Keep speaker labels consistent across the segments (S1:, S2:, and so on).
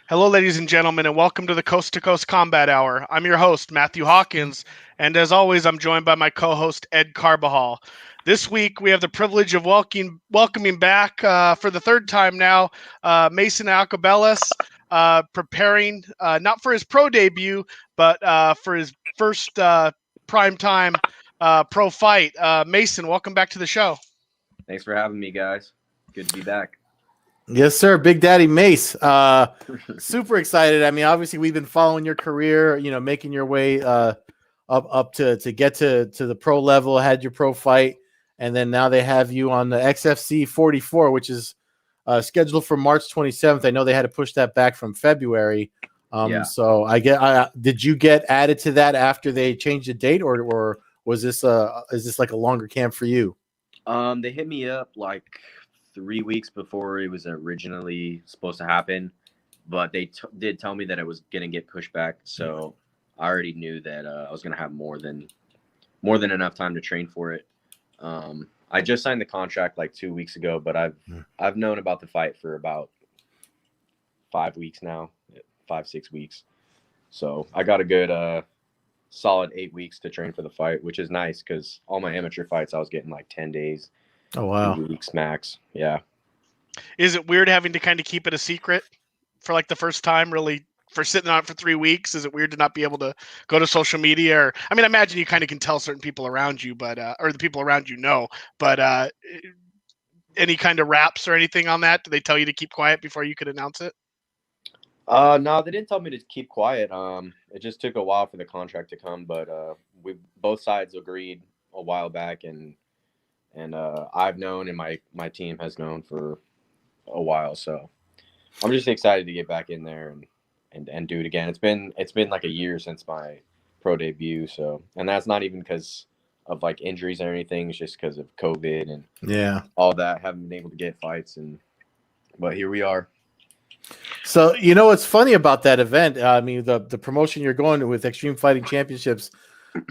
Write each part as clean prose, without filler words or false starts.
S1: Hello, ladies and gentlemen, and welcome to the Coast-to-Coast Combat Hour. I'm your host, Matthew Hawkins, and as always, I'm joined by my co-host, Ed Carbajal. This week, we have the privilege of welcoming back for the third time now, Mason Iacobellis, preparing not for his pro debut, but for his first primetime pro fight. Mason, welcome back to the show.
S2: Thanks for having me, guys. Good to be back.
S3: Yes, sir. Big Daddy Mase. Super excited. I mean, obviously, we've been following your career, making your way up to get to the pro level, had your pro fight, and then now they have you on the XFC 44, which is scheduled for March 27th. I know they had to push that back from February. So did you get added to that after they changed the date, or was this is this like a longer camp for you?
S2: They hit me up like 3 weeks before it was originally supposed to happen, but they did tell me that it was going to get pushed back. So I already knew that I was going to have more than enough time to train for it. I just signed the contract like 2 weeks ago, but I've known about the fight for about 5 weeks now, 5-6 weeks. So I got a good solid 8 weeks to train for the fight, which is nice because all my amateur fights I was getting like 10 days.
S3: Oh, wow.
S2: 2 weeks max. Yeah.
S1: Is it weird having to kind of keep it a secret for like the first time, really, for sitting on it for 3 weeks? Is it weird to not be able to go to social media? Or, I mean, I imagine you kind of can tell certain people around you, but or the people around you know, but any kind of raps or anything on that? Do they tell you to keep quiet before you could announce it?
S2: No, they didn't tell me to keep quiet. It just took a while for the contract to come, but we both sides agreed a while back, and I've known, and my team has known for a while. So I'm just excited to get back in there and do it again. It's been like a year since my pro debut. So, and that's not even because of like injuries or anything. It's just because of COVID and all that. Haven't been able to get fights, but here we are.
S3: So, what's funny about that event, I mean, the promotion you're going to with Extreme Fighting Championships,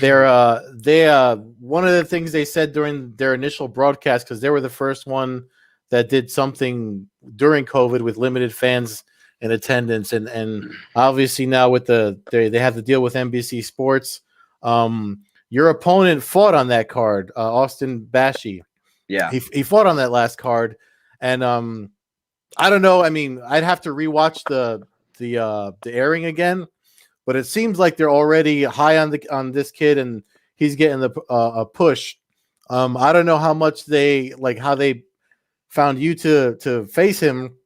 S3: they one of the things they said during their initial broadcast, because they were the first one that did something during COVID with limited fans in attendance, and obviously now with they have to deal with NBC Sports. Your opponent fought on that card, Austin Bashi.
S2: Yeah,
S3: he fought on that last card, and I don't know. I mean, I'd have to rewatch the airing again, but it seems like they're already high on this kid, and he's getting a push. I don't know how much how they found you to face him,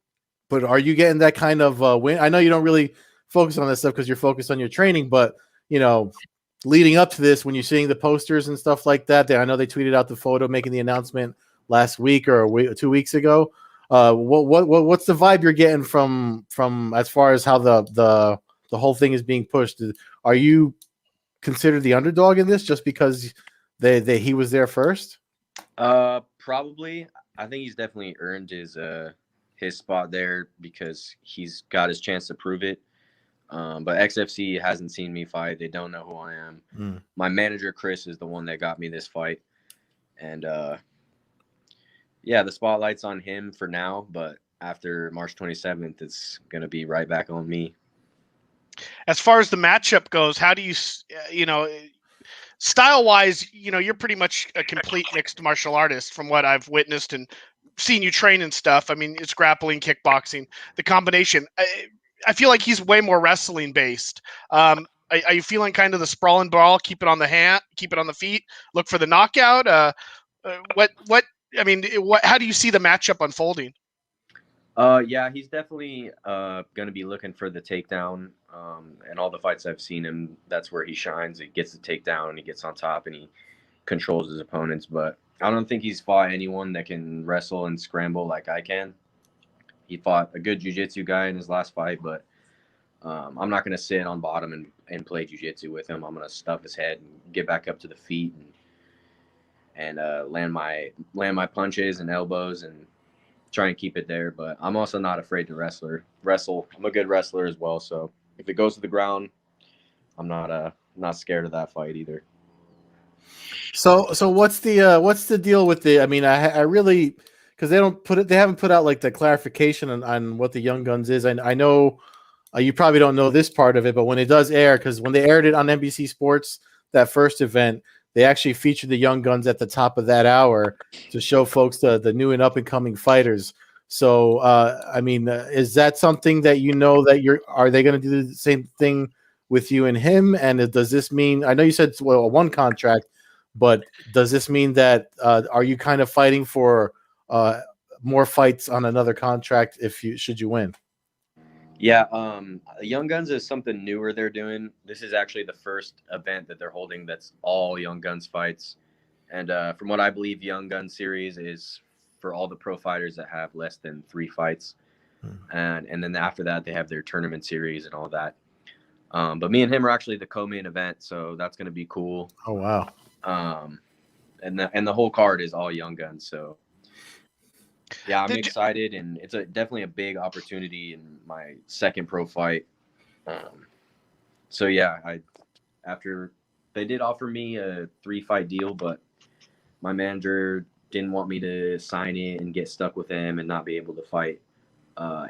S3: but are you getting that kind of win? I know you don't really focus on this stuff because you're focused on your training, but leading up to this, when you're seeing the posters and stuff like that, I know they tweeted out the photo making the announcement last week or 2 weeks ago. What's the vibe you're getting from as far as how the whole thing is being pushed? Are you considered the underdog in this just because he was there first?
S2: Probably. I think he's definitely earned his spot there because he's got his chance to prove it. But XFC hasn't seen me fight. They don't know who I am. My manager Chris is the one that got me this fight, and yeah, the spotlight's on him for now, but after March 27th, it's going to be right back on me.
S1: As far as the matchup goes, how do you, style-wise, you're pretty much a complete mixed martial artist from what I've witnessed and seen you train and stuff. I mean, it's grappling, kickboxing, the combination. I feel like he's way more wrestling based. Are you feeling kind of the sprawl and brawl, keep it on the hand, keep it on the feet, look for the knockout? How do you see the matchup unfolding?
S2: Yeah, he's definitely going to be looking for the takedown. And all the fights I've seen him, that's where he shines. He gets the takedown, and he gets on top, and he controls his opponents. But I don't think he's fought anyone that can wrestle and scramble like I can. He fought a good jiu-jitsu guy in his last fight, but I'm not going to sit on bottom and play jiu-jitsu with him. I'm going to stuff his head and get back up to the feet and land my punches and elbows and try and keep it there. But I'm also not afraid to wrestle. I'm a good wrestler as well. So if it goes to the ground, I'm not scared of that fight either.
S3: So what's the deal with the? I mean, I really, because they haven't put out like the clarification on what the Young Guns is. I know you probably don't know this part of it, but when it does air, because when they aired it on NBC Sports, that first event, they actually featured the young guns at the top of that hour to show folks the new and up and coming fighters. So, I mean, is that something that are they going to do the same thing with you and him? And does this mean, I know you said it's a one contract, but does this mean that, are you kind of fighting for more fights on another contract should you win?
S2: Yeah, Young Guns is something newer they're doing. This is actually the first event that they're holding that's all Young Guns fights. And from what I believe, Young Guns series is for all the pro fighters that have less than 3 fights. And then after that, they have their tournament series and all that. But me and him are actually the co-main event, so that's going to be cool.
S3: Oh, wow.
S2: And the whole card is all Young Guns, so. Yeah, I'm excited, and it's definitely a big opportunity in my second pro fight. So yeah, after they did offer me a 3-fight deal, but my manager didn't want me to sign it and get stuck with him and not be able to fight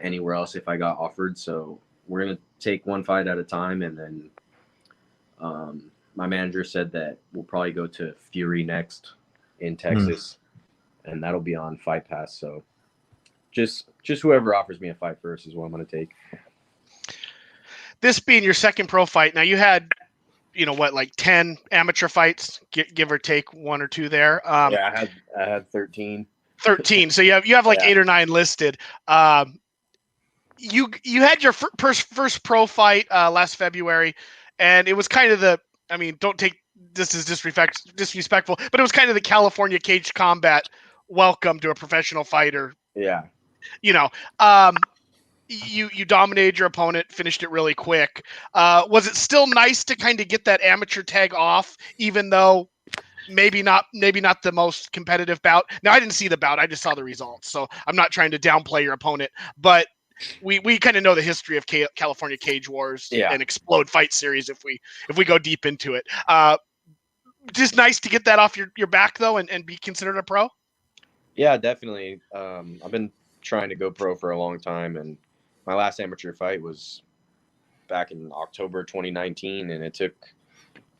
S2: anywhere else if I got offered. So we're gonna take one fight at a time, and then my manager said that we'll probably go to Fury next in Texas. And that'll be on Fight Pass. So just whoever offers me a fight first is what I'm going to take.
S1: This being your second pro fight, now you had, like 10 amateur fights, give or take 1 or 2 there.
S2: Yeah, I had 13.
S1: 13. So you have like 8 or 9 listed. You had your first pro fight last February, and it was kind of don't take this as disrespectful, but it was kind of the California cage combat welcome to a professional fighter.
S2: Yeah.
S1: You dominated your opponent, finished it really quick. Was it still nice to kind of get that amateur tag off, even though maybe not the most competitive bout? Now, I didn't see the bout, I just saw the results, so I'm not trying to downplay your opponent, but we kind of know the history of California Cage Wars and Explode Fight Series if we go deep into it. Just nice to get that off your back, though, and be considered a pro?
S2: Yeah, definitely. I've been trying to go pro for a long time, and my last amateur fight was back in October 2019, and it took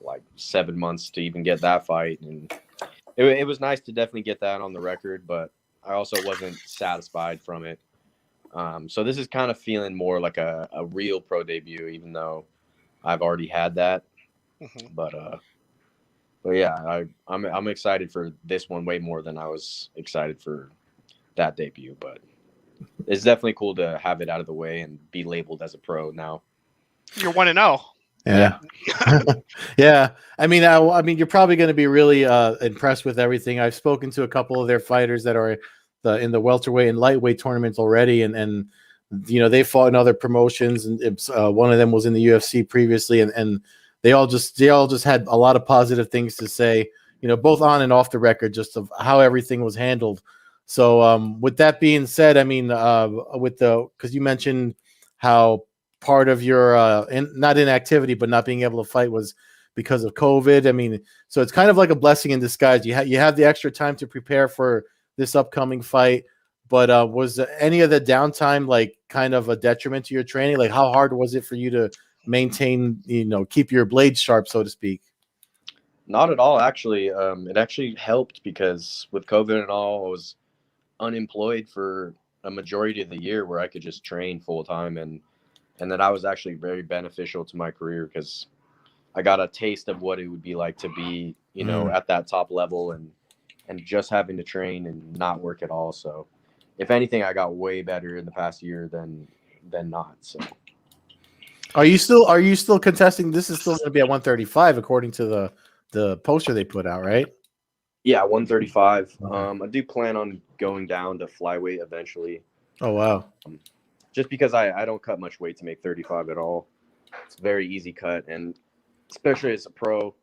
S2: like 7 months to even get that fight. And it was nice to definitely get that on the record, but I also wasn't satisfied from it. So this is kind of feeling more like a real pro debut, even though I've already had that. Mm-hmm. But yeah, I'm excited for this one way more than I was excited for that debut. But it's definitely cool to have it out of the way and be labeled as a pro now.
S1: You're 1-0.
S3: Yeah. Yeah. I mean, you're probably going to be really impressed with everything. I've spoken to a couple of their fighters that are in the welterweight and lightweight tournaments already, and they fought in other promotions, and one of them was in the UFC previously, and they all just had a lot of positive things to say, both on and off the record, just of how everything was handled. So with that being said, I mean, because you mentioned how part of your not inactivity, but not being able to fight was because of COVID. I mean, so it's kind of like a blessing in disguise. You have the extra time to prepare for this upcoming fight, but was any of the downtime like kind of a detriment to your training? Like, how hard was it for you to maintain, keep your blade sharp, so to speak?
S2: Not at all, actually. It actually helped because with COVID and all, I was unemployed for a majority of the year where I could just train full time, and that was actually very beneficial to my career because I got a taste of what it would be like to be, at that top level and just having to train and not work at all. So if anything, I got way better in the past year than not. So
S3: are you still contesting? This is still going to be at 135 according to the poster they put out, right?
S2: Yeah, 135. Okay. I do plan on going down to flyweight eventually.
S3: Oh, wow.
S2: Just because I don't cut much weight to make 35 at all. It's a very easy cut, and especially as a pro,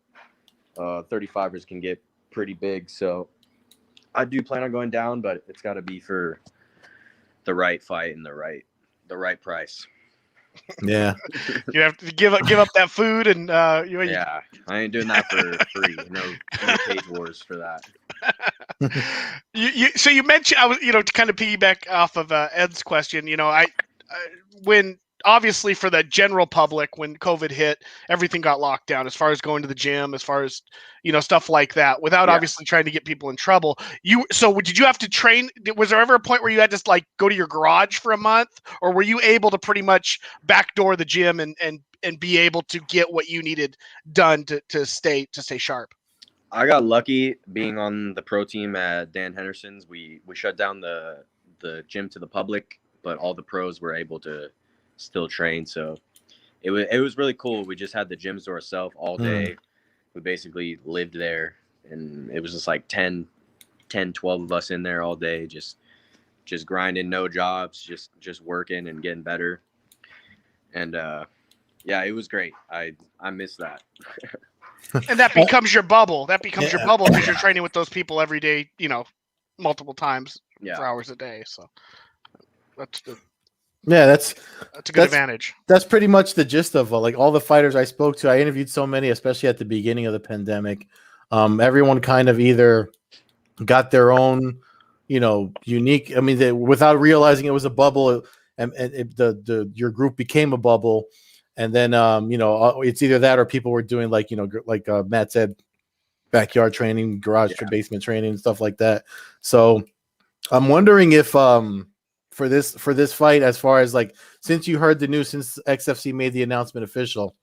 S2: 35ers can get pretty big. So I do plan on going down, but it's got to be for the right fight and the right price.
S3: Yeah.
S1: You have to give up that food, and
S2: yeah, I ain't doing that for free. No cage wars for that.
S1: So you mentioned, I was, to kind of piggyback off of Ed's question, when obviously for the general public, when COVID hit, everything got locked down as far as going to the gym, as far as, stuff like that, without
S2: Yeah.
S1: obviously trying to get people in trouble. Did you have to train? Was there ever a point where you had to like go to your garage for a month, or were you able to pretty much backdoor the gym and be able to get what you needed done to stay sharp?
S2: I got lucky being on the pro team at Dan Henderson's. We shut down the gym to the public, but all the pros were able to still train. So it was really cool. We just had the gyms to ourselves all day. We basically lived there, and it was just like 10, 12 of us in there all day, just grinding, no jobs, just working and getting better. And yeah, it was great. I miss that.
S1: And that becomes your bubble. That becomes your bubble because you're training with those people every day, multiple times for hours a day. So that's a good advantage.
S3: That's pretty much the gist of like all the fighters I spoke to. I interviewed so many, especially at the beginning of the pandemic. Everyone kind of either got their own, unique. I mean, without realizing it was a bubble, and your group became a bubble. And then, it's either that or people were doing like Matt said, backyard training, garage basement training, and stuff like that. So I'm wondering if for this fight, as far as like, since you heard the news, since XFC made the announcement official,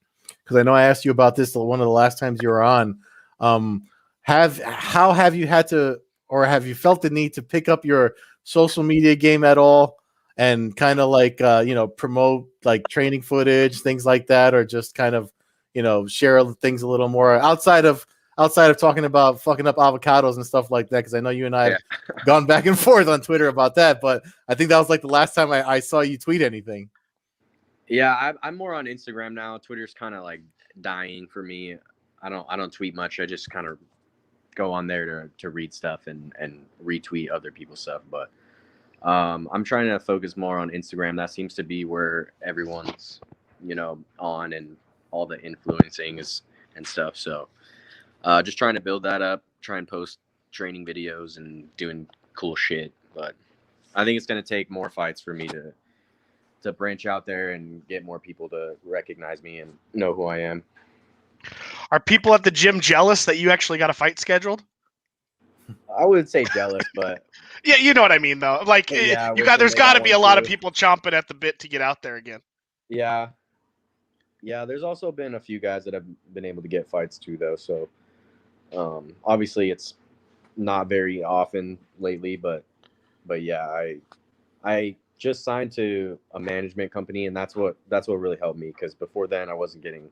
S3: because I know I asked you about this one of the last times you were on, how have you had to, or have you felt the need to pick up your social media game at all? And kind of like, promote like training footage, things like that, or just kind of, share things a little more outside of talking about fucking up avocados and stuff like that. Because I know you and I have gone back and forth on Twitter about that, but I think that was like the last time I saw you tweet anything.
S2: Yeah, I'm more on Instagram now. Twitter's kind of like dying for me. I don't tweet much. I just kind of go on there to read stuff and retweet other people's stuff, but. I'm trying to focus more on Instagram. That seems to be where everyone's, on, and all the influencing is and stuff. So, just trying to build that up, try and post training videos and doing cool shit. But I think it's going to take more fights for me to branch out there and get more people to recognize me and know who I am.
S1: Are people at the gym jealous that you actually got a fight scheduled?
S2: I wouldn't say jealous, but
S1: yeah, you know what I mean, though. Like, there's got to be a lot of people chomping at the bit to get out there again.
S2: Yeah. There's also been a few guys that have been able to get fights too, though. So, obviously, it's not very often lately, but yeah, I just signed to a management company, and that's what really helped me, because before then I wasn't getting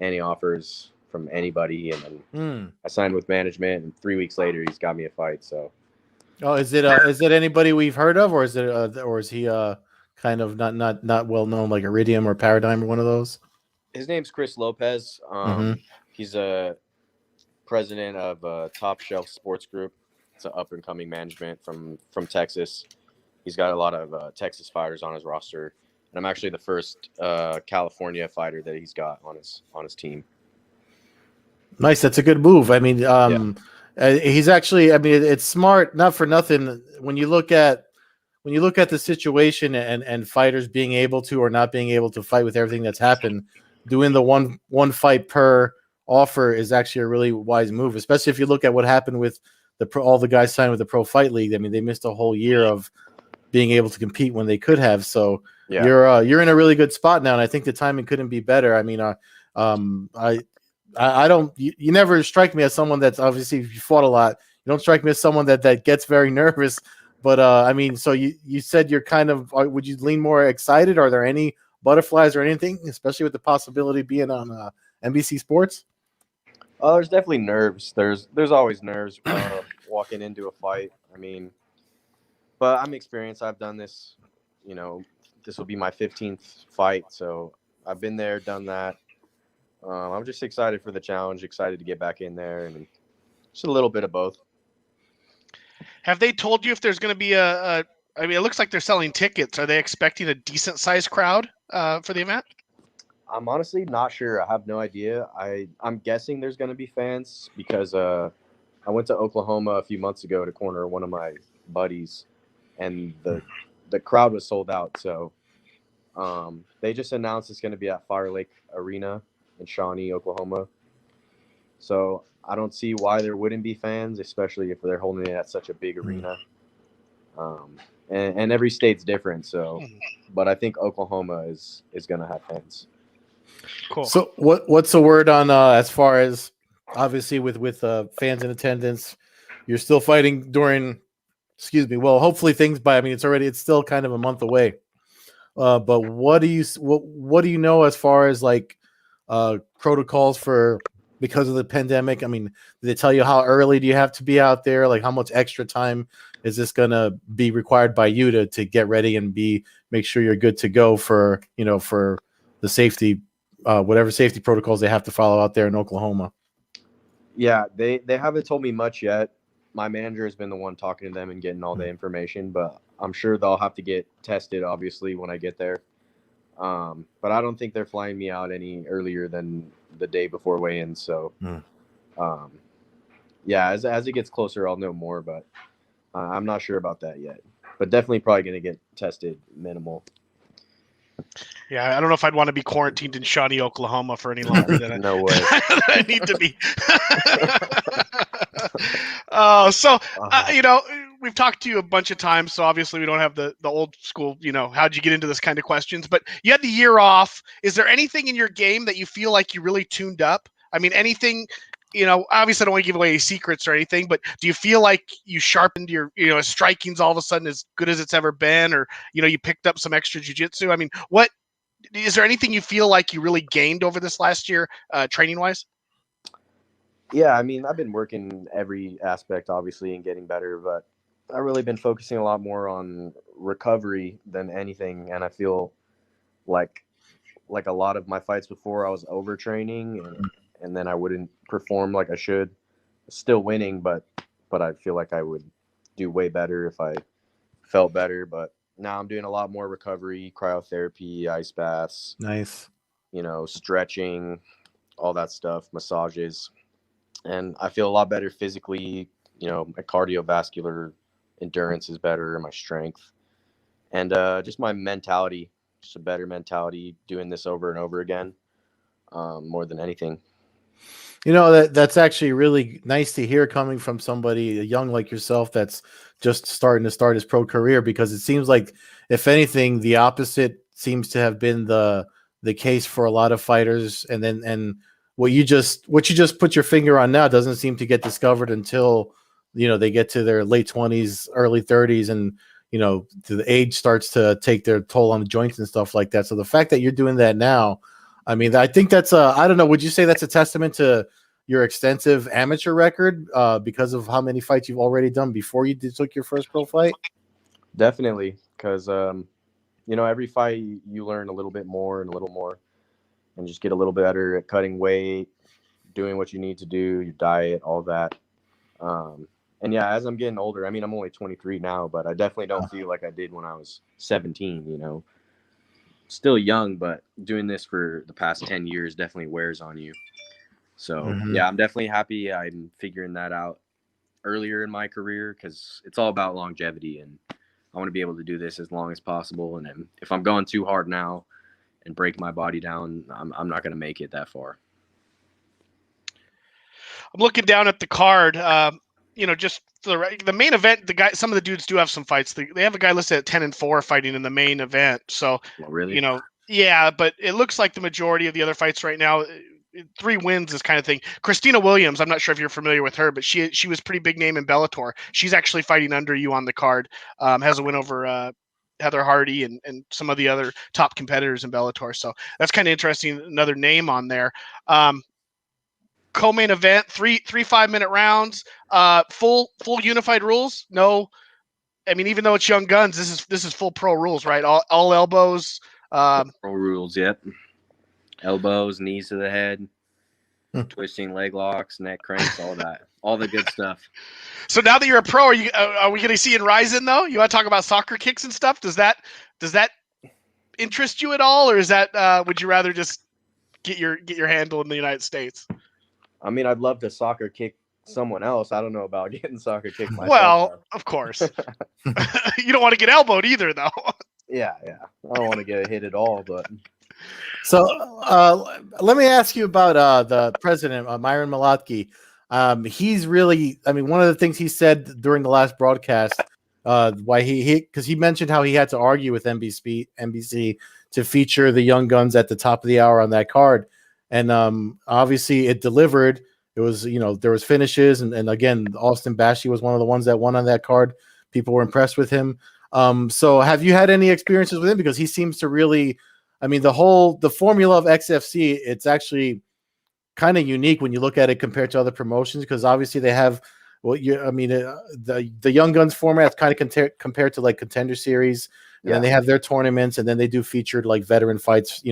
S2: any offers from anybody, and then I signed with management, and 3 weeks later he's got me a fight. So,
S3: is it anybody we've heard of, or is he kind of not well known, like Iridium or Paradigm or one of those?
S2: His name's Chris Lopez. He's a president of Top Shelf Sports Group. It's an up and coming management from Texas. He's got a lot of Texas fighters on his roster, and I'm actually the first California fighter that he's got on his team.
S3: Nice. That's a good move. I mean, he's actually, I mean, it's smart, not for nothing. When you look at the situation and fighters being able to or not being able to fight with everything that's happened, doing the one fight per offer is actually a really wise move, especially if you look at what happened with all the guys signed with the Pro Fight League. I mean, they missed a whole year of being able to compete when they could have. So you're in a really good spot now, and I think the timing couldn't be better. I mean, I don't. You never strike me as someone that's, obviously, if you fought a lot, you don't strike me as someone that gets very nervous. But I mean, so you said you're kind of. Would you lean more excited? Are there any butterflies or anything, especially with the possibility of being on NBC Sports?
S2: There's definitely nerves. There's always nerves walking into a fight. I mean, but I'm experienced. I've done this. This will be my 15th fight, so I've been there, done that. I'm just excited for the challenge, excited to get back in there, and just a little bit of both.
S1: Have they told you if there's going to be I mean, it looks like they're selling tickets. Are they expecting a decent-sized crowd for the event?
S2: I'm honestly not sure. I have no idea. I'm guessing there's going to be fans, because I went to Oklahoma a few months ago to corner one of my buddies, and the crowd was sold out. So They just announced it's going to be at Fire Lake Arena in Shawnee, Oklahoma. So I don't see why there wouldn't be fans, especially if they're holding it at such a big arena. And every state's different. So, but I think Oklahoma is going to have fans.
S1: Cool.
S3: So what's the word on as far as obviously with fans in attendance? You're still fighting during. Excuse me. Well, hopefully things it's still kind of a month away. But what do you know as far as like protocols for because of the pandemic? I mean, did they tell you how early do you have to be out there? Like how much extra time is this gonna be required by you to get ready and make sure you're good to go for for the safety whatever safety protocols they have to follow out there in Oklahoma?
S2: Yeah, they haven't told me much yet. My manager has been the one talking to them and getting all the information, but I'm sure they'll have to get tested, obviously, when I get there. But I don't think they're flying me out any earlier than the day before weigh-in. So, yeah, as it gets closer, I'll know more, but I'm not sure about that yet. But definitely probably going to get tested minimal.
S1: Yeah, I don't know if I'd want to be quarantined in Shawnee, Oklahoma for any longer than
S2: No way.
S1: I need to be. We've talked to you a bunch of times, so obviously we don't have the old school, how'd you get into this kind of questions, but you had the year off. Is there anything in your game that you feel like you really tuned up? I mean, anything, obviously I don't want to give away any secrets or anything, but do you feel like you sharpened your, striking's all of a sudden as good as it's ever been, or, you picked up some extra jiu-jitsu? I mean, is there anything you feel like you really gained over this last year, training wise?
S2: Yeah, I mean, I've been working every aspect, obviously, and getting better, but I've really been focusing a lot more on recovery than anything. And I feel like a lot of my fights before, I was overtraining and then I wouldn't perform like I should. Still winning, but I feel like I would do way better if I felt better. But now I'm doing a lot more recovery, cryotherapy, ice baths.
S3: Nice.
S2: Stretching, all that stuff, massages. And I feel a lot better physically. My cardiovascular endurance is better, my strength, and just my mentality, just a better mentality doing this over and over again, more than anything.
S3: That's actually really nice to hear coming from somebody young like yourself that's just starting to start his pro career, because it seems like, if anything, the opposite seems to have been the case for a lot of fighters, and what you just put your finger on now doesn't seem to get discovered until they get to their late 20s, early 30s, and the age starts to take their toll on the joints and stuff like that. So the fact that you're doing that now, I mean, I think that's I don't know, would you say that's a testament to your extensive amateur record because of how many fights you've already done before you took your first pro fight?
S2: Definitely, because every fight you learn a little bit more and a little more, and just get a little bit better at cutting weight, doing what you need to do, your diet, all that. And yeah, as I'm getting older, I mean, I'm only 23 now, but I definitely don't feel like I did when I was 17, Still young, but doing this for the past 10 years definitely wears on you. So, yeah, I'm definitely happy I'm figuring that out earlier in my career, because it's all about longevity, and I want to be able to do this as long as possible. And then if I'm going too hard now and break my body down, I'm not going to make it that far.
S1: I'm looking down at the card. Just the main event. Some of the dudes do have some fights. They have a guy listed at 10-4 fighting in the main event. So,
S2: really,
S1: yeah, but it looks like the majority of the other fights right now, 3 wins, this kind of thing. Christina Williams, I'm not sure if you're familiar with her, but she was pretty big name in Bellator. She's actually fighting under you on the card. Has a win over Heather Hardy and some of the other top competitors in Bellator. So that's kind of interesting. Another name on there. Co-main event, three 5-minute rounds, full unified rules. No, I mean, even though it's young guns, this is full pro rules, right? All elbows.
S2: Pro rules, yep. Elbows, knees to the head, twisting leg locks, neck cranks, all that, all the good stuff.
S1: So now that you're a pro, are we going to see in Ryzen though? You want to talk about soccer kicks and stuff? Does that interest you at all, or is that would you rather just get your handle in the United States?
S2: I mean, I'd love to soccer kick someone else. I don't know about getting soccer kicked myself.
S1: Well, of course. You don't want to get elbowed either, though.
S2: Yeah. I don't want to get hit at all, but
S3: So let me ask you about the president, Myron Malotky. He's really, I mean, one of the things he said during the last broadcast, why because he mentioned how he had to argue with NBC to feature the young guns at the top of the hour on that card, and obviously it delivered. It was, there was finishes, and again, Austin Bashy was one of the ones that won on that card. People were impressed with him. So have you had any experiences with him? Because he seems to really, I mean, the formula of XFC, it's actually kind of unique when you look at it compared to other promotions, because obviously they have the Young Guns format kind of compared to like Contender Series, and then they have their tournaments, and then they do featured like veteran fights,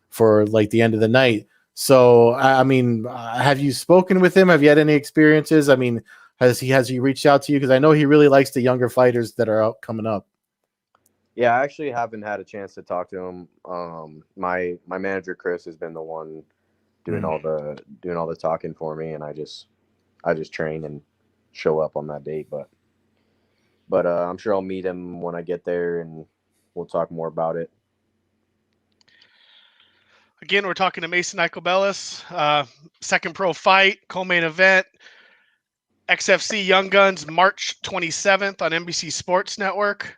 S3: for like the end of the night. So I mean, have you spoken with him? Have you had any experiences? I mean, has he reached out to you? Because I know he really likes the younger fighters that are out coming up.
S2: Yeah, I actually haven't had a chance to talk to him. My manager Chris has been the one doing all the talking for me, and I just train and show up on that date. But I'm sure I'll meet him when I get there, and we'll talk more about it.
S1: Again, we're talking to Mason Iacobellis, second pro fight, co-main event, XFC Young Guns, March 27th on NBC Sports Network.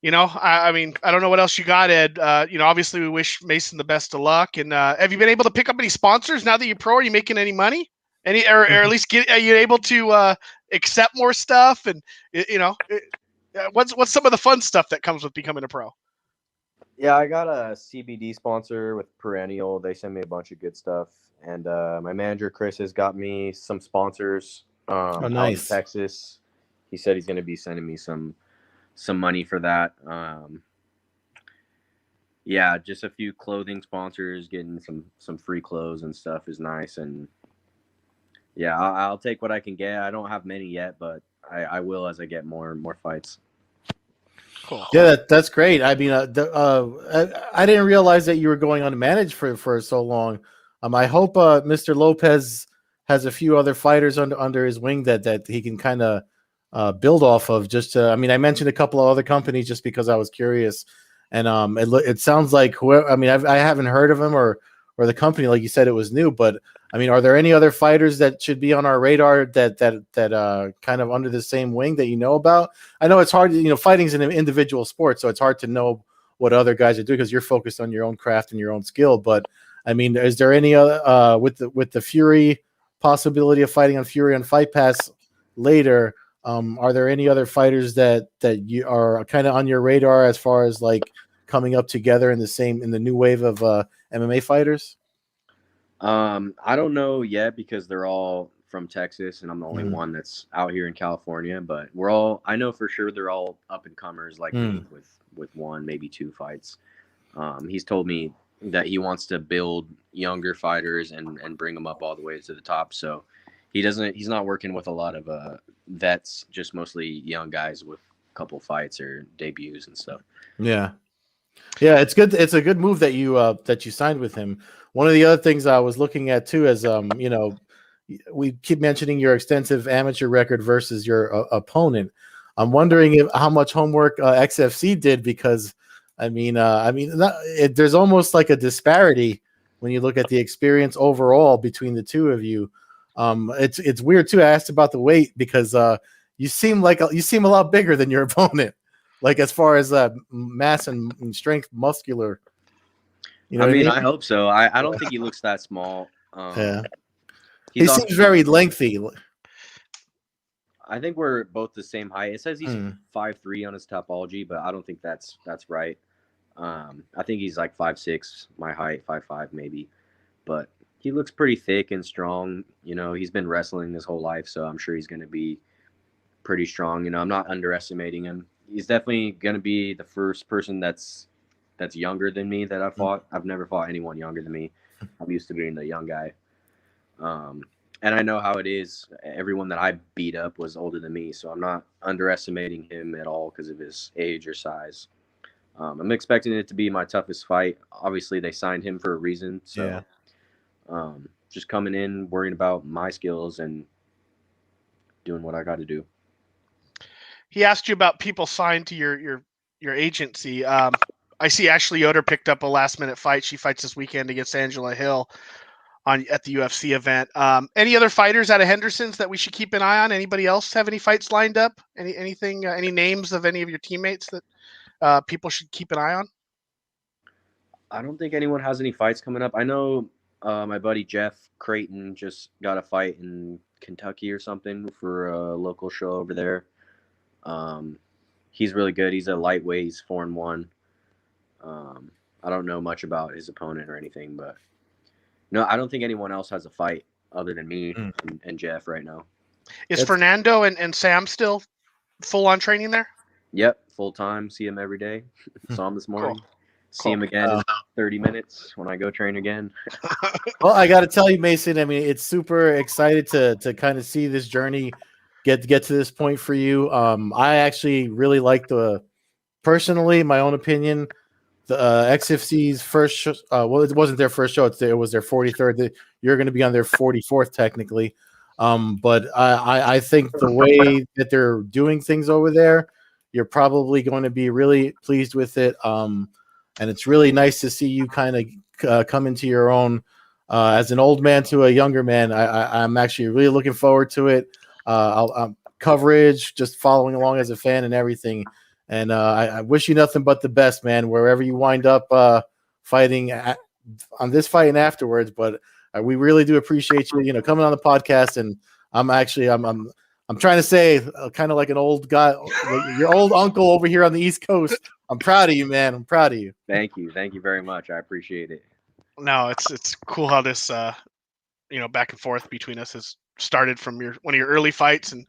S1: I mean, I don't know what else you got, Ed. Obviously we wish Mason the best of luck. And have you been able to pick up any sponsors now that you're pro? Are you making any money? Or at least are you able to accept more stuff? And what's some of the fun stuff that comes with becoming a pro?
S2: Yeah, I got a CBD sponsor with Perennial. They send me a bunch of good stuff, and my manager Chris has got me some sponsors out in Texas. He said he's going to be sending me some money for that. Yeah, just a few clothing sponsors, getting some free clothes and stuff is nice. And yeah, I'll take what I can get. I don't have many yet, but I will as I get more fights.
S1: Cool.
S3: Yeah, that's great. I mean, I didn't realize that you were going unmanaged for so long. I hope Mr. Lopez has a few other fighters under his wing that he can kind of build off of. I mean, I mentioned a couple of other companies just because I was curious, and it sounds like whoever. I mean, I haven't heard of him or the company, like you said, it was new. But I mean, are there any other fighters that should be on our radar that kind of under the same wing that you know about? I know it's hard. Fighting's an individual sport, so it's hard to know what other guys are doing because you're focused on your own craft and your own skill. But I mean, is there any other with the Fury possibility of fighting on Fury on Fight Pass later? Are there any other fighters that you are kind of on your radar as far as like coming up together in the new wave of MMA fighters?
S2: I don't know yet because they're all from Texas and I'm the only one that's out here in California, but I know for sure they're all up and comers like me with one, maybe two fights. He's told me that he wants to build younger fighters and bring them up all the way to the top. So he's not working with a lot of vets, just mostly young guys with a couple fights or debuts and stuff.
S3: Yeah, it's good. It's a good move that you signed with him. One of the other things I was looking at too is we keep mentioning your extensive amateur record versus your opponent. I'm wondering how much homework XFC did, because there's almost like a disparity when you look at the experience overall between the two of you. It's weird too. I asked about the weight because you seem a lot bigger than your opponent, like as far as mass and strength, muscular.
S2: I hope so. I don't think he looks that small.
S3: Yeah, he seems very lengthy.
S2: I think we're both the same height. It says he's 5'3" on his Topology, but I don't think that's right. I think he's like 5'6", my height, 5'5" maybe. But he looks pretty thick and strong. He's been wrestling his whole life, so I'm sure he's going to be pretty strong. I'm not underestimating him. He's definitely going to be the first person that's younger than me that I fought. I've never fought anyone younger than me. I'm used to being the young guy. And I know how it is. Everyone that I beat up was older than me, so I'm not underestimating him at all because of his age or size. I'm expecting it to be my toughest fight. Obviously, they signed him for a reason. So just coming in, worrying about my skills and doing what I got to do.
S1: He asked you about people signed to your agency. I see Ashley Yoder picked up a last-minute fight. She fights this weekend against Angela Hill at the UFC event. Any other fighters out of Henderson's that we should keep an eye on? Anybody else have any fights lined up? Anything? Any names of any of your teammates that people should keep an eye on?
S2: I don't think anyone has any fights coming up. I know my buddy Jeff Creighton just got a fight in Kentucky or something for a local show over there. He's really good. He's a lightweight. He's 4-1. I don't know much about his opponent or anything, but no, I don't think anyone else has a fight other than me and Jeff right now.
S1: Is Fernando and Sam still full on training there?
S2: Yep, full time. See him every day. Saw him this morning. Cool. See him again in 30 minutes when I go train again.
S3: Well, I got to tell you, Mason, I mean, it's super excited to kind of see this journey get to this point for you. I actually really like personally, my own opinion, the XFC's first show. Well, it wasn't their first show. It was their 43rd. You're going to be on their 44th technically. But I think the way that they're doing things over there, you're probably going to be really pleased with it. And it's really nice to see you kind of come into your own as an old man to a younger man. I'm actually really looking forward to it. Coverage, just following along as a fan and everything. And I wish you nothing but the best, man, wherever you wind up fighting on this fight and afterwards. But we really do appreciate you, coming on the podcast. And I'm trying to say, kind of like an old guy, your old uncle over here on the East Coast. I'm proud of you, man. I'm proud of you.
S2: Thank you very much. I appreciate it.
S1: No, it's cool how this back and forth between us has started from one of your early fights, and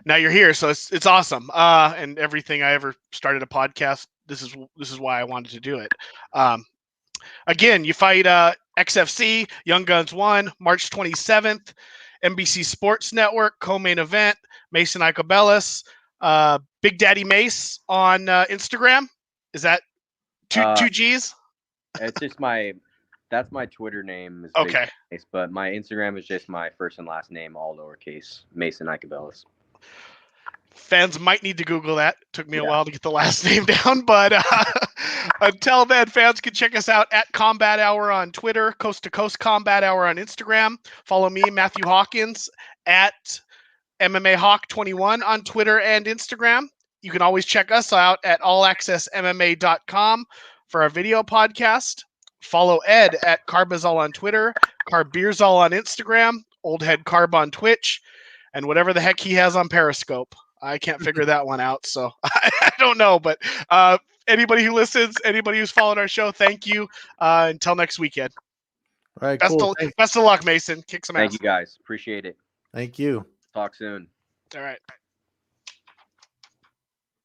S1: now you're here, so it's awesome. And everything I ever started a podcast, this is why I wanted to do it. Again, you fight XFC Young Guns 1 March 27th, NBC Sports Network co-main event. Mason Iacobellis, Big Daddy Mase on Instagram. Is that two G's?
S2: It's just that's my Twitter name. Is
S1: okay.
S2: Mace, but my Instagram is just my first and last name, all lowercase, Mason Iacobellis.
S1: Fans might need to Google that. Took me a while to get the last name down, but until then, fans can check us out at Combat Hour on Twitter, Coast-to-Coast Combat Hour on Instagram. Follow me, Matthew Hawkins, at MMAHawk21 on Twitter and Instagram. You can always check us out at allaccessmma.com for our video podcast. Follow Ed at Carbazol on Twitter, Carbeerzol on Instagram, Old Head Carb on Twitch, and whatever the heck he has on Periscope. I can't figure that one out, so I don't know. But anybody who listens, anybody who's followed our show, thank you. Until next weekend.
S3: All right,
S1: best of luck, Mason. Kick some ass.
S2: Thank you, guys. Appreciate it.
S3: Thank you.
S2: Talk soon.
S1: All right.